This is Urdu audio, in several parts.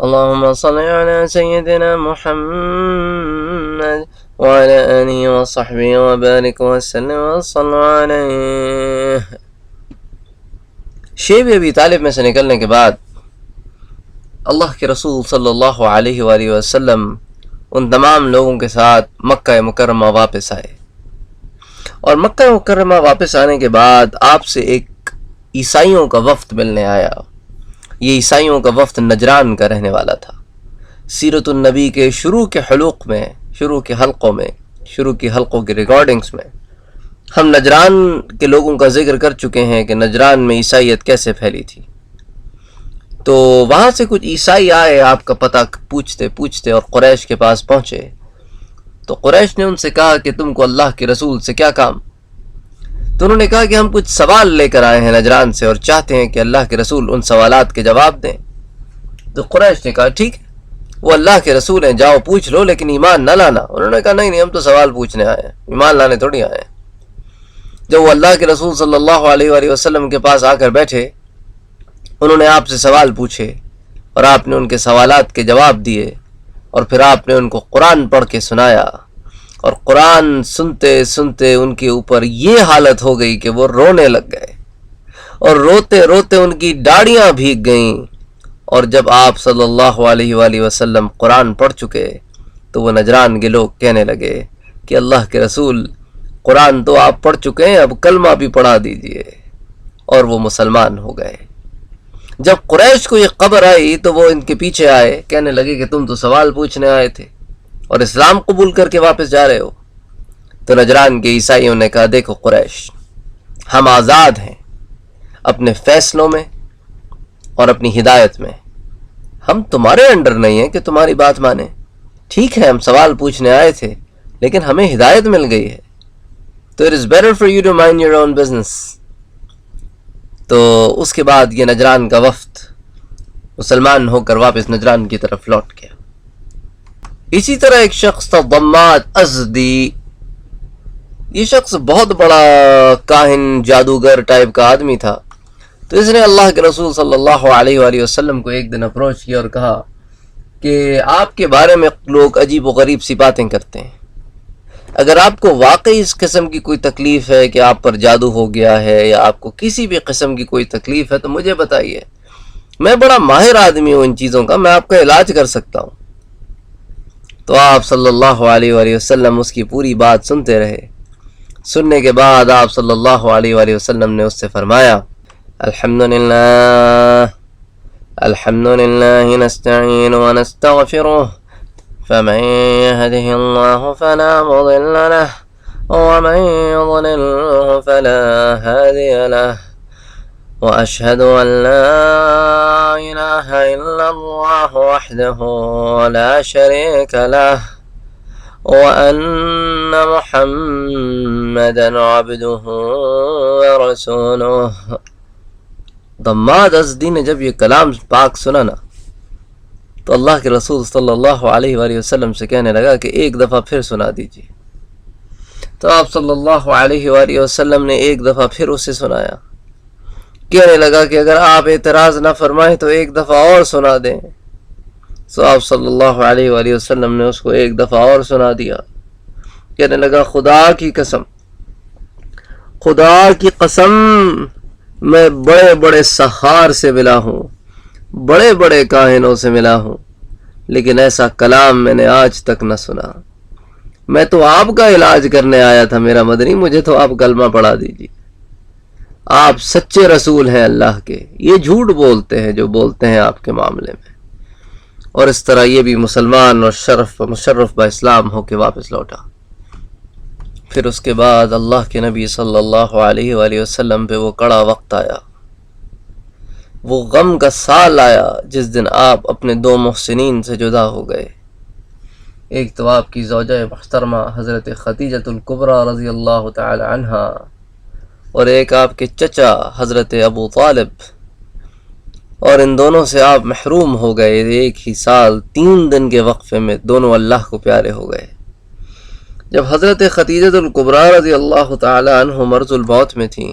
اللهم صل على سيدنا محمد وعلى آله وصحبه وبارك وسلم وصلوا عليه۔ شیب ابی طالب میں سے نکلنے کے بعد اللہ کے رسول صلی اللہ علیہ وآلہ وسلم ان تمام لوگوں کے ساتھ مکہ مکرمہ واپس آئے، اور مکہ مکرمہ واپس آنے کے بعد آپ سے ایک عیسائیوں کا وفد ملنے آیا۔ یہ عیسائیوں کا وفد نجران کا رہنے والا تھا۔ سیرت النبی کے شروع کے حلقوں کے ریکارڈنگز میں ہم نجران کے لوگوں کا ذکر کر چکے ہیں کہ نجران میں عیسائیت کیسے پھیلی تھی۔ تو وہاں سے کچھ عیسائی آئے آپ کا پتہ پوچھتے اور قریش کے پاس پہنچے، تو قریش نے ان سے کہا کہ تم کو اللہ کے رسول سے کیا کام؟ تو انہوں نے کہا کہ ہم کچھ سوال لے کر آئے ہیں نجران سے اور چاہتے ہیں کہ اللہ کے رسول ان سوالات کے جواب دیں۔ تو قریش نے کہا ٹھیک ہے، وہ اللہ کے رسول ہیں، جاؤ پوچھ لو، لیکن ایمان نہ لانا۔ انہوں نے کہا نہیں ہم تو سوال پوچھنے آئے ہیں، ایمان لانے تھوڑی آئے ہیں۔ جب وہ اللہ کے رسول صلی اللہ علیہ وآلہ وسلم کے پاس آ کر بیٹھے، انہوں نے آپ سے سوال پوچھے اور آپ نے ان کے سوالات کے جواب دیے، اور پھر آپ نے ان کو قرآن پڑھ کے سنایا، اور قرآن سنتے سنتے ان کے اوپر یہ حالت ہو گئی کہ وہ رونے لگ گئے، اور روتے روتے ان کی داڑیاں بھیگ گئیں۔ اور جب آپ صلی اللہ علیہ وآلہ وسلم قرآن پڑھ چکے تو وہ نجران کے لوگ کہنے لگے کہ اللہ کے رسول قرآن تو آپ پڑھ چکے ہیں، اب کلمہ بھی پڑھا دیجئے، اور وہ مسلمان ہو گئے۔ جب قریش کو یہ خبر آئی تو وہ ان کے پیچھے آئے، کہنے لگے کہ تم تو سوال پوچھنے آئے تھے اور اسلام قبول کر کے واپس جا رہے ہو۔ تو نجران کے عیسائیوں نے کہا دیکھو قریش، ہم آزاد ہیں اپنے فیصلوں میں اور اپنی ہدایت میں، ہم تمہارے انڈر نہیں ہیں کہ تمہاری بات مانیں۔ ٹھیک ہے ہم سوال پوچھنے آئے تھے لیکن ہمیں ہدایت مل گئی ہے، تو it is better for you to mind your own business۔ تو اس کے بعد یہ نجران کا وفد مسلمان ہو کر واپس نجران کی طرف لوٹ گیا۔ اسی طرح ایک شخص تھا ضماد ازدی، یہ شخص بہت بڑا کاہن جادوگر ٹائپ کا آدمی تھا۔ تو اس نے اللہ کے رسول صلی اللہ علیہ وآلہ وسلم کو ایک دن اپروچ کیا اور کہا کہ آپ کے بارے میں لوگ عجیب و غریب سی باتیں کرتے ہیں، اگر آپ کو واقعی اس قسم کی کوئی تکلیف ہے کہ آپ پر جادو ہو گیا ہے یا آپ کو کسی بھی قسم کی کوئی تکلیف ہے تو مجھے بتائیے، میں بڑا ماہر آدمی ہوں ان چیزوں کا، میں آپ کا علاج کر سکتا ہوں۔ تو آپ صلی اللہ علیہ وآلہ وسلم اس کی پوری بات سنتے رہے۔ سننے کے بعد آپ صلی اللہ علیہ وآلہ وسلم نے اس سے فرمایا الحمدللہ نستعین ونستغفرہ فمن يهده الله فلا مضل له ومن يضلله فلا هادي له وأشهد أن لا إله إلا الله وحده لا شريك له وأن محمدا عبده ورسوله۔ ضماد ازدی نے جب یہ کلام پاک سنا نا تو اللہ کے رسول صلی اللہ علیہ وآلہ وسلم سے کہنے لگا کہ ایک دفعہ پھر سنا دیجیے۔ تو آپ صلی اللہ علیہ وآلہ وسلم نے ایک دفعہ پھر اسے سنایا، کہنے لگا کہ اگر آپ اعتراض نہ فرمائیں تو ایک دفعہ اور سنا دیں۔ تو آپ صلی اللہ علیہ وآلہ وسلم نے اس کو ایک دفعہ اور سنا دیا، کہنے لگا خدا کی قسم میں بڑے بڑے سحار سے ملا ہوں، بڑے بڑے کاہنوں سے ملا ہوں، لیکن ایسا کلام میں نے آج تک نہ سنا۔ میں تو آپ کا علاج کرنے آیا تھا میرا مدنی، مجھے تو آپ کلمہ پڑھا دیجیے۔ آپ سچے رسول ہیں اللہ کے، یہ جھوٹ بولتے ہیں جو بولتے ہیں آپ کے معاملے میں۔ اور اس طرح یہ بھی مسلمان اور مشرف با اسلام ہو کے واپس لوٹا۔ پھر اس کے بعد اللہ کے نبی صلی اللہ علیہ وآلہ وسلم پہ وہ کڑا وقت آیا، وہ غم کا سال آیا جس دن آپ اپنے دو محسنین سے جدا ہو گئے۔ ایک تو آپ کی زوجہ محترمہ حضرت خدیجہ الکبریٰ رضی اللہ تعالی عنہا، اور ایک آپ کے چچا حضرت ابو طالب، اور ان دونوں سے آپ محروم ہو گئے۔ ایک ہی سال 3 دن کے وقفے میں دونوں اللہ کو پیارے ہو گئے۔ جب حضرت خدیجہ الکبریٰ رضی اللہ تعالی عنہ مرض الموت میں تھیں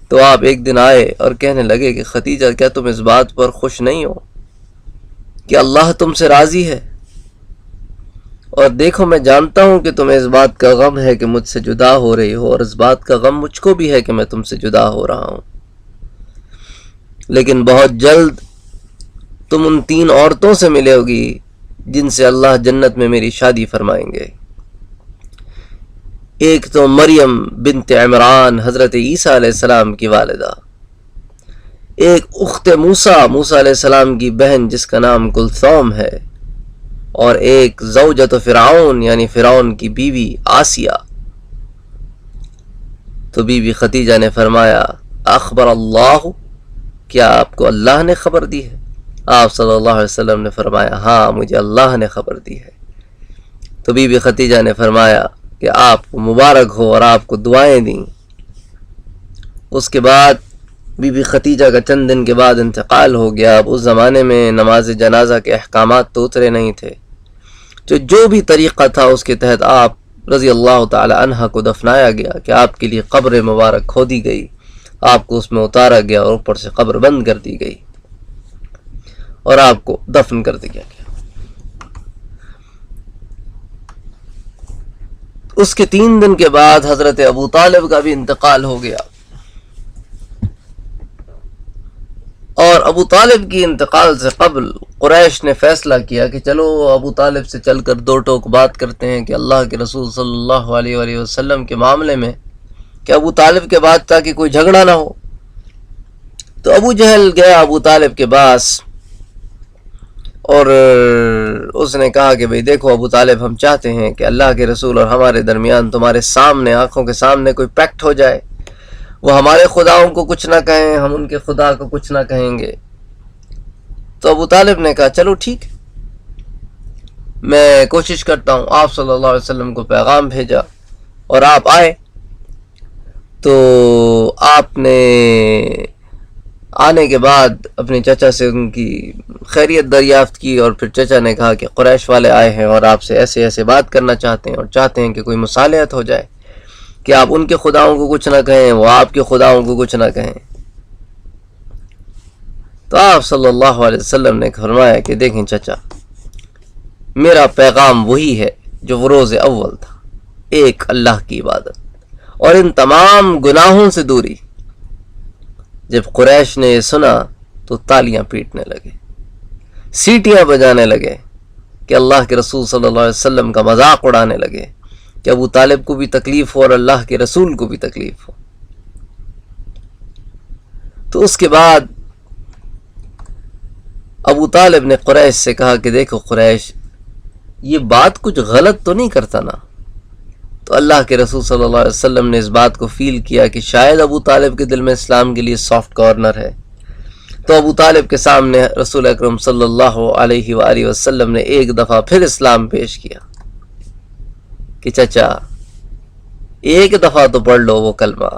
تو آپ ایک دن آئے اور کہنے لگے کہ خدیجہ کیا تم اس بات پر خوش نہیں ہو کہ اللہ تم سے راضی ہے، اور دیکھو میں جانتا ہوں کہ تمہیں اس بات کا غم ہے کہ مجھ سے جدا ہو رہی ہو، اور اس بات کا غم مجھ کو بھی ہے کہ میں تم سے جدا ہو رہا ہوں، لیکن بہت جلد تم ان 3 عورتوں سے ملے ہوگی جن سے اللہ جنت میں میری شادی فرمائیں گے۔ ایک تو مریم بنت عمران حضرت عیسیٰ علیہ السلام کی والدہ، ایک اخت موسیٰ علیہ السلام کی بہن جس کا نام کلثوم ہے، اور ایک زوجۃ فرعون یعنی فرعون کی بیوی آسیہ۔ تو بی بی خدیجہ نے فرمایا اخبر اللہ، کیا آپ کو اللہ نے خبر دی ہے؟ آپ صلی اللہ علیہ وسلم نے فرمایا ہاں مجھے اللہ نے خبر دی ہے۔ تو بی بی خدیجہ نے فرمایا کہ آپ کو مبارک ہو اور آپ کو دعائیں دیں۔ اس کے بعد بی بی خدیجہ کا چند دن کے بعد انتقال ہو گیا۔ اب اس زمانے میں نماز جنازہ کے احکامات تو اترے نہیں تھے، جو بھی طریقہ تھا اس کے تحت آپ رضی اللہ تعالی عنہ کو دفنایا گیا کہ آپ کے لیے قبر مبارک کھودی گئی، آپ کو اس میں اتارا گیا اور اوپر سے قبر بند کر دی گئی اور آپ کو دفن کر دیا گیا۔ اس کے 3 دن کے بعد حضرت ابو طالب کا بھی انتقال ہو گیا، اور ابو طالب کی انتقال سے قبل قریش نے فیصلہ کیا کہ چلو ابو طالب سے چل کر 2 ٹوک بات کرتے ہیں کہ اللہ کے رسول صلی اللہ علیہ وآلہ وسلم کے معاملے میں کہ ابو طالب کے بعد تاکہ کوئی جھگڑا نہ ہو۔ تو ابو جہل گیا ابو طالب کے پاس اور اس نے کہا کہ بھئی دیکھو ابو طالب، ہم چاہتے ہیں کہ اللہ کے رسول اور ہمارے درمیان تمہارے سامنے، آنکھوں کے سامنے کوئی پیکٹ ہو جائے، وہ ہمارے خداؤں کو کچھ نہ کہیں، ہم ان کے خدا کو کچھ نہ کہیں گے۔ تو ابو طالب نے کہا چلو ٹھیک، میں کوشش کرتا ہوں۔ آپ صلی اللہ علیہ وسلم کو پیغام بھیجا اور آپ آئے، تو آپ نے آنے کے بعد اپنے چچا سے ان کی خیریت دریافت کی، اور پھر چچا نے کہا کہ قریش والے آئے ہیں اور آپ سے ایسے ایسے بات کرنا چاہتے ہیں اور چاہتے ہیں کہ کوئی مصالحت ہو جائے، کہ آپ ان کے خداؤں کو کچھ نہ کہیں، وہ آپ کے خداؤں کو کچھ نہ کہیں۔ تو آپ صلی اللہ علیہ وسلم نے فرمایا کہ دیکھیں چچا، میرا پیغام وہی ہے جو وہ روز اول تھا، ایک اللہ کی عبادت اور ان تمام گناہوں سے دوری۔ جب قریش نے یہ سنا تو تالیاں پیٹنے لگے، سیٹیاں بجانے لگے کہ اللہ کے رسول صلی اللہ علیہ وسلم کا مذاق اڑانے لگے کہ ابو طالب کو بھی تکلیف ہو اور اللہ کے رسول کو بھی تکلیف ہو۔ تو اس کے بعد ابو طالب نے قریش سے کہا کہ دیکھو قریش، یہ بات کچھ غلط تو نہیں کرتا نا؟ تو اللہ کے رسول صلی اللہ علیہ وسلم نے اس بات کو فیل کیا کہ شاید ابو طالب کے دل میں اسلام کے لیے سافٹ کارنر ہے، تو ابو طالب کے سامنے رسول اکرم صلی اللہ علیہ وآلہ وسلم نے ایک دفعہ پھر اسلام پیش کیا کہ چچا ایک دفعہ تو پڑھ لو وہ کلمہ،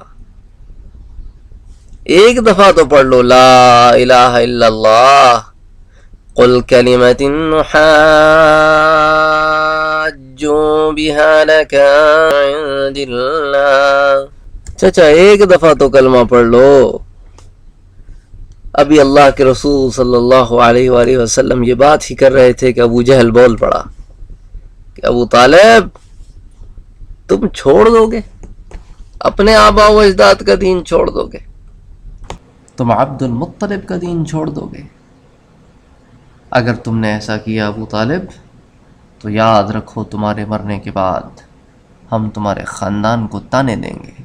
ایک دفعہ تو پڑھ لو لا الہ الا اللہ قل کلمۃ نحاج بها لك عند اللہ۔ چچا ایک دفعہ تو کلمہ پڑھ لو۔ ابھی اللہ کے رسول صلی اللہ علیہ وآلہ وسلم یہ بات ہی کر رہے تھے کہ ابو جہل بول پڑا کہ ابو طالب تم چھوڑ دو گے، اپنے آبا و اجداد کا دین چھوڑ دو گے، تم عبد المطلب کا دین چھوڑ دو گے؟ اگر تم نے ایسا کیا ابو طالب تو یاد رکھو تمہارے مرنے کے بعد ہم تمہارے خاندان کو تانے دیں گے،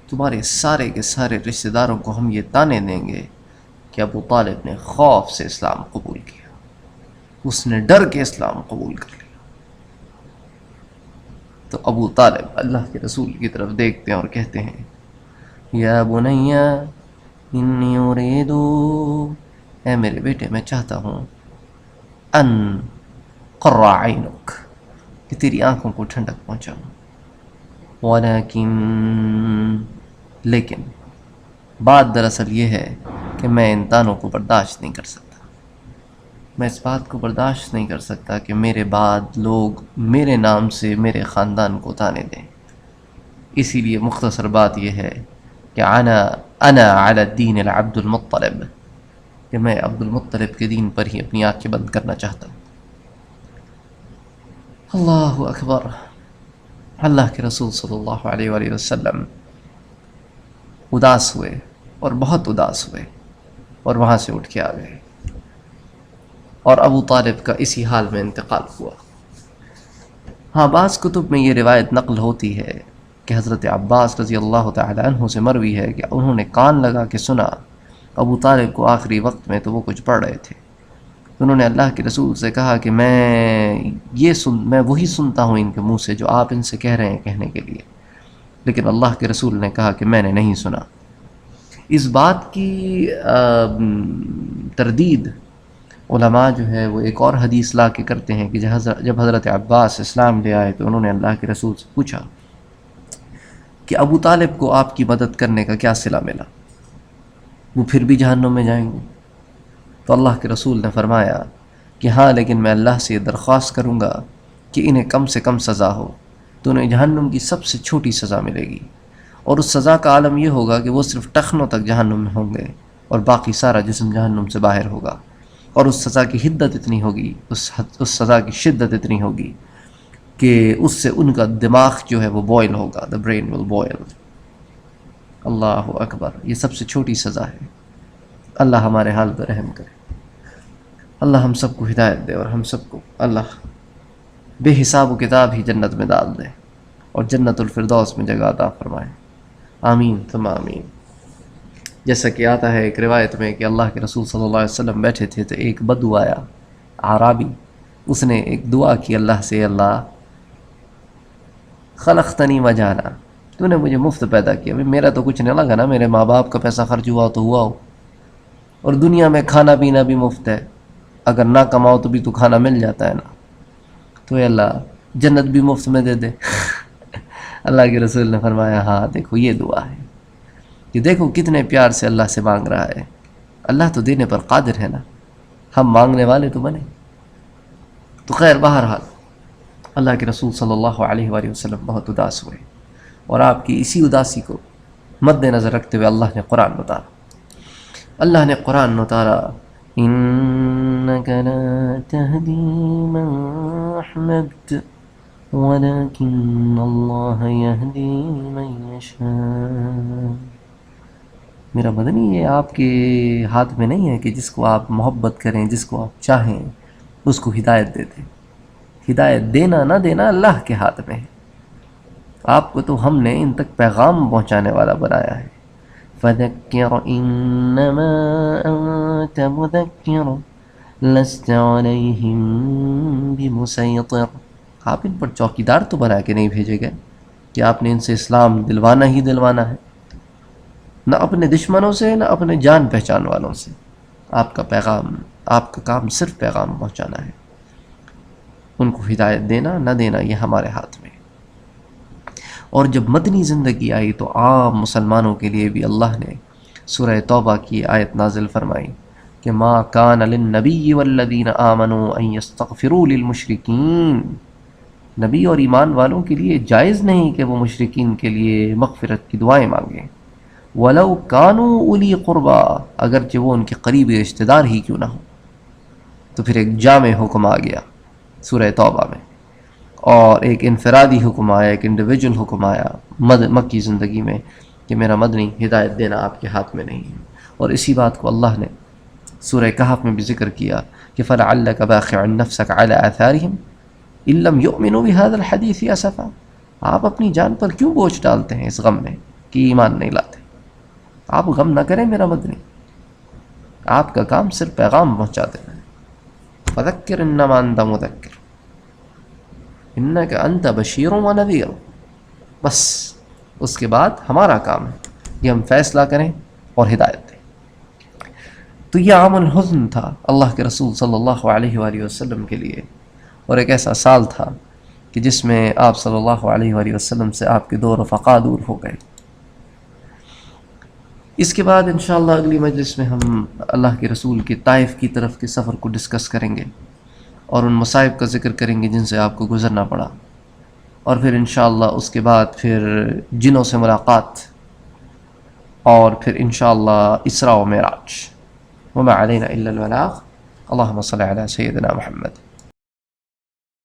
تمہارے سارے کے سارے رشتہ داروں کو ہم یہ تانے دیں گے کہ ابو طالب نے خوف سے اسلام قبول کیا، اس نے ڈر کے اسلام قبول کر لیا۔ تو ابو طالب اللہ کے رسول کی طرف دیکھتے ہیں اور کہتے ہیں یا بنی انی اریدو، اے میرے بیٹے میں چاہتا ہوں ان قر عینک، کہ تیری آنکھوں کو ٹھنڈک پہنچاؤں، لیکن بات دراصل یہ ہے کہ میں ان تانوں کو برداشت نہیں کر سکتا، میں اس بات کو برداشت نہیں کر سکتا کہ میرے بعد لوگ میرے نام سے میرے خاندان کو تانے دیں۔ اسی لیے مختصر بات یہ ہے کہ انا علی الدین العبد المطلب، کہ میں عبد المطلب کے دین پر ہی اپنی آنکھیں بند کرنا چاہتا ہوں۔ اللہ اکبر۔ اللہ کے رسول صلی اللہ علیہ وآلہ وسلم اداس ہوئے اور بہت اداس ہوئے اور وہاں سے اٹھ کے آ گئے، اور ابو طالب کا اسی حال میں انتقال ہوا۔ ہاں، بعض کتب میں یہ روایت نقل ہوتی ہے کہ حضرت عباس رضی اللہ تعالی عنہ سے مروی ہے کہ انہوں نے کان لگا کے سنا ابو طالب کو آخری وقت میں، تو وہ کچھ پڑھ رہے تھے، انہوں نے اللہ کے رسول سے کہا کہ میں وہی سنتا ہوں ان کے منہ سے جو آپ ان سے کہہ رہے ہیں کہنے کے لیے، لیکن اللہ کے رسول نے کہا کہ میں نے نہیں سنا۔ اس بات کی تردید علماء جو ہے وہ ایک اور حدیث لا کے کرتے ہیں کہ جب حضرت عباس اسلام لے آئے تو انہوں نے اللہ کے رسول سے پوچھا کہ ابو طالب کو آپ کی مدد کرنے کا کیا صلہ ملا، وہ پھر بھی جہنم میں جائیں گے؟ تو اللہ کے رسول نے فرمایا کہ ہاں، لیکن میں اللہ سے یہ درخواست کروں گا کہ انہیں کم سے کم سزا ہو، تو انہیں جہنم کی سب سے چھوٹی سزا ملے گی، اور اس سزا کا عالم یہ ہوگا کہ وہ صرف ٹخنوں تک جہنم میں ہوں گے اور باقی سارا جسم جہنم سے باہر ہوگا، اور اس سزا کی حدت اتنی ہوگی، اس سزا کی شدت اتنی ہوگی کہ اس سے ان کا دماغ جو ہے وہ بوائل ہوگا، the brain will boil۔ اللہ اکبر، یہ سب سے چھوٹی سزا ہے۔ اللہ ہمارے حال پر رحم کرے، اللہ ہم سب کو ہدایت دے، اور ہم سب کو اللہ بے حساب و کتاب ہی جنت میں ڈال دے اور جنت الفردوس میں جگہ عطا فرمائے، آمین ثم آمین۔ جیسا کہ آتا ہے ایک روایت میں کہ اللہ کے رسول صلی اللہ علیہ وسلم بیٹھے تھے تو ایک بدو آیا، اعرابی، اس نے ایک دعا کی اللہ سے، اللہ خلقتنی مجانا، تو نے مجھے مفت پیدا کیا، میرا تو کچھ نہیں لگا نا، میرے ماں باپ کا پیسہ خرچ ہوا تو ہوا ہو، اور دنیا میں کھانا پینا بھی مفت ہے، اگر نہ کماؤ تو بھی تو کھانا مل جاتا ہے نا، تو اے اللہ جنت بھی مفت میں دے دے۔ اللہ کے رسول نے فرمایا ہاں دیکھو یہ دعا ہے، کہ دیکھو کتنے پیار سے اللہ سے مانگ رہا ہے، اللہ تو دینے پر قادر ہے نا، ہم مانگنے والے تو بنے۔ تو خیر، بہرحال اللہ کے رسول صلی اللہ علیہ وآلہ وسلم بہت اداس ہوئے، اور آپ کی اسی اداسی کو مد نظر رکھتے ہوئے اللہ نے قرآن اتارا۔ اللہ نے قرآن اتارا، إنك لا تهدي من أحببت ولكن الله يهدي من يشاء۔ میرا مدنی، یہ آپ کے ہاتھ میں نہیں ہے کہ جس کو آپ محبت کریں، جس کو آپ چاہیں اس کو ہدایت دے دیں، ہدایت دینا نہ دینا اللہ کے ہاتھ میں ہے۔ آپ کو تو ہم نے ان تک پیغام پہنچانے والا بنایا ہے، فذکر انما انت مذکر لست علیہم بمسیطر۔ آپ ان پر چوکیدار تو بنا کے نہیں بھیجے گئے کہ آپ نے ان سے اسلام دلوانا ہی دلوانا ہے، نہ اپنے دشمنوں سے نہ اپنے جان پہچان والوں سے۔ آپ کا پیغام، آپ کا کام صرف پیغام پہنچانا ہے، ان کو ہدایت دینا نہ دینا یہ ہمارے ہاتھ میں۔ اور جب مدنی زندگی آئی تو عام مسلمانوں کے لیے بھی اللہ نے سورہ توبہ کی آیت نازل فرمائی کہ ما کان للنبی والذین آمنوا ان یستغفروا للمشرکین، نبی اور ایمان والوں کے لیے جائز نہیں کہ وہ مشرکین کے لیے مغفرت کی دعائیں مانگیں، ولو کانوا اولی قربا، اگرچہ وہ ان کے قریبی رشتہ دار ہی کیوں نہ ہوں۔ تو پھر ایک جامع حکم آ گیا سورہ توبہ میں، اور ایک انفرادی حکم آیا، ایک انڈیویجول حکم آیا مکی زندگی میں کہ میرا مدنی ہدایت دینا آپ کے ہاتھ میں نہیں ہے۔ اور اسی بات کو اللہ نے سورہ کہف میں بھی ذکر کیا کہ فَلَعَلَّكَ بَاخِعٌ نَفْسَكَ عَلَىٰ آثَارِهِمْ إِن لَّمْ يُؤْمِنُوا بِهَٰذَا الْحَدِيثِ أَسَفًا۔ آپ اپنی جان پر کیوں بوجھ ڈالتے ہیں اس غم میں کہ ایمان نہیں لاتے؟ آپ غم نہ کریں میرا مدنی، آپ کا کام صرف پیغام پہنچا دینا ہے۔ فَذَكِّرْ إِنَّمَا أَنتَ مُذَكِّرٌ إِنَّكَ أَنتَ بَشِيرٌ وَنَذِيرٌ۔ بس اس کے بعد ہمارا کام ہے کہ ہم فیصلہ کریں اور ہدایت دیں۔ تو یہ عام الحزن تھا اللہ کے رسول صلی اللہ علیہ وآلہ وسلم کے لیے، اور ایک ایسا سال تھا کہ جس میں آپ صلی اللہ علیہ وآلہ وسلم سے آپ کے دو رفقا دور ہو گئے۔ اس کے بعد انشاءاللہ اگلی مجلس میں ہم اللہ کے رسول کے طائف کی طرف کے سفر کو ڈسکس کریں گے، اور ان مصائب کا ذکر کریں گے جن سے آپ کو گزرنا پڑا، اور پھر انشاءاللہ اس کے بعد پھر جنوں سے ملاقات، اور پھر انشاءاللہ اسراء و معراج۔ وما علينا إلا البلاغ. اللهم صل على سيدنا محمد.